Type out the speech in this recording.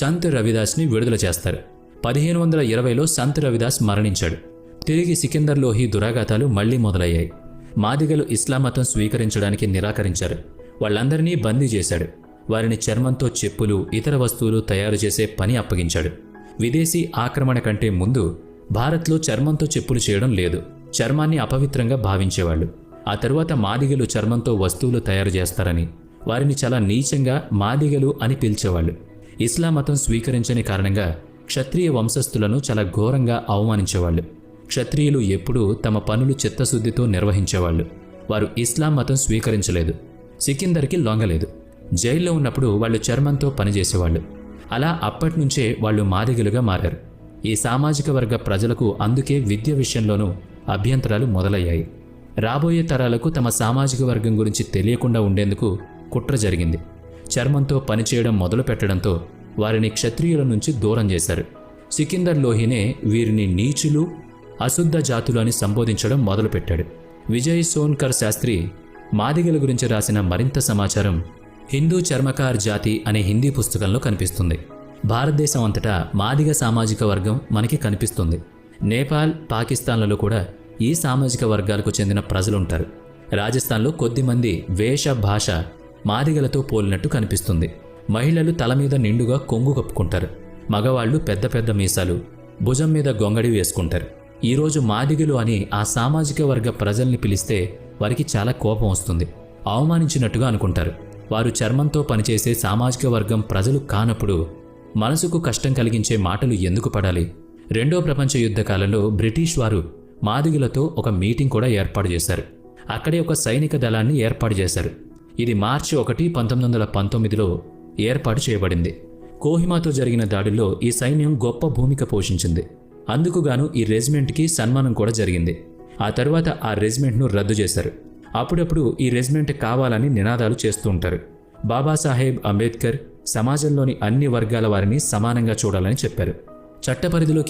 సంత్ రవిదాస్ని విడుదల చేస్తారు. 1520లో సంత్ రవిదాస్ మరణించాడు. తిరిగి సికిందర్ లోహి దురాఘాతాలు మళ్లీ మొదలయ్యాయి. మాదిగలు ఇస్లాం మతం స్వీకరించడానికి నిరాకరించారు. వాళ్ళందరినీ బందీ చేశాడు. వారిని చర్మంతో చెప్పులు, ఇతర వస్తువులు తయారు చేసే పని అప్పగించాడు. విదేశీ ఆక్రమణ కంటే ముందు భారత్లో చర్మంతో చెప్పులు చేయడం లేదు. చర్మాన్ని అపవిత్రంగా భావించేవాళ్ళు. ఆ తరువాత మాదిగలు చర్మంతో వస్తువులు తయారు చేస్తారని వారిని చాలా నీచంగా మాదిగలు అని పిలిచేవాళ్ళు. ఇస్లాం మతం స్వీకరించని కారణంగా క్షత్రియ వంశస్థులను చాలా ఘోరంగా అవమానించేవాళ్ళు. క్షత్రియులు ఎప్పుడూ తమ పనులు చిత్తశుద్ధితో నిర్వహించేవాళ్ళు. వారు ఇస్లాం మతం స్వీకరించలేదు. సికిందర్కి లొంగలేదు. జైల్లో ఉన్నప్పుడు వాళ్ళు చర్మంతో పనిచేసేవాళ్ళు. అలా అప్పటినుంచే వాళ్ళు మాదిగలుగా మారారు. ఈ సామాజిక వర్గ ప్రజలకు అందుకే విద్య విషయంలోనూ అభ్యంతరాలు మొదలయ్యాయి. రాబోయే తరాలకు తమ సామాజిక వర్గం గురించి తెలియకుండా ఉండేందుకు కుట్ర జరిగింది. చర్మంతో పనిచేయడం మొదలుపెట్టడంతో వారిని క్షత్రియుల నుంచి దూరం చేశారు. సికిందర్ లోహినే వీరిని నీచులు, అశుద్ధ జాతులు అని సంబోధించడం మొదలుపెట్టాడు. విజయ్ సోన్కర్ శాస్త్రి మాదిగల గురించి రాసిన మరింత సమాచారం హిందూ చర్మకార్ జాతి అనే హిందీ పుస్తకంలో కనిపిస్తుంది. భారతదేశం అంతటా మాదిగ సామాజిక వర్గం మనకి కనిపిస్తుంది. నేపాల్, పాకిస్తాన్లలో కూడా ఈ సామాజిక వర్గాలకు చెందిన ప్రజలుంటారు. రాజస్థాన్లో కొద్దిమంది వేష భాష మాదిగలతో పోలినట్టు కనిపిస్తుంది. మహిళలు తల మీద నిండుగా కొంగు కప్పుకుంటారు. మగవాళ్లు పెద్ద పెద్ద మీసాలు, భుజం మీద గొంగడి వేసుకుంటారు. ఈరోజు మాదిగలు అని ఆ సామాజిక వర్గ ప్రజల్ని పిలిస్తే వారికి చాలా కోపం వస్తుంది. అవమానించినట్టుగా అనుకుంటారు. వారు చర్మంతో పనిచేసే సామాజిక వర్గం ప్రజలు కానప్పుడు మనసుకు కష్టం కలిగించే మాటలు ఎందుకు పడాలి? రెండో ప్రపంచ యుద్ధ కాలంలో బ్రిటిష్ వారు మాదిగలతో ఒక మీటింగ్ కూడా ఏర్పాటు చేశారు. అక్కడే ఒక సైనిక దళాన్ని ఏర్పాటు చేశారు. ఇది మార్చి 1, 1919లో ఏర్పాటు చేయబడింది. కోహిమాతో జరిగిన దాడుల్లో ఈ సైన్యం గొప్ప భూమిక పోషించింది. అందుకుగాను ఈ రెజిమెంట్కి సన్మానం కూడా జరిగింది. ఆ తర్వాత ఆ రెజిమెంట్ను రద్దు చేశారు. అప్పుడప్పుడు ఈ రెజిమెంట్ కావాలని నినాదాలు చేస్తూ ఉంటారు. బాబాసాహెబ్ అంబేద్కర్ సమాజంలోని అన్ని వర్గాల వారిని సమానంగా చూడాలని చెప్పారు. చట్ట పరిధిలోకి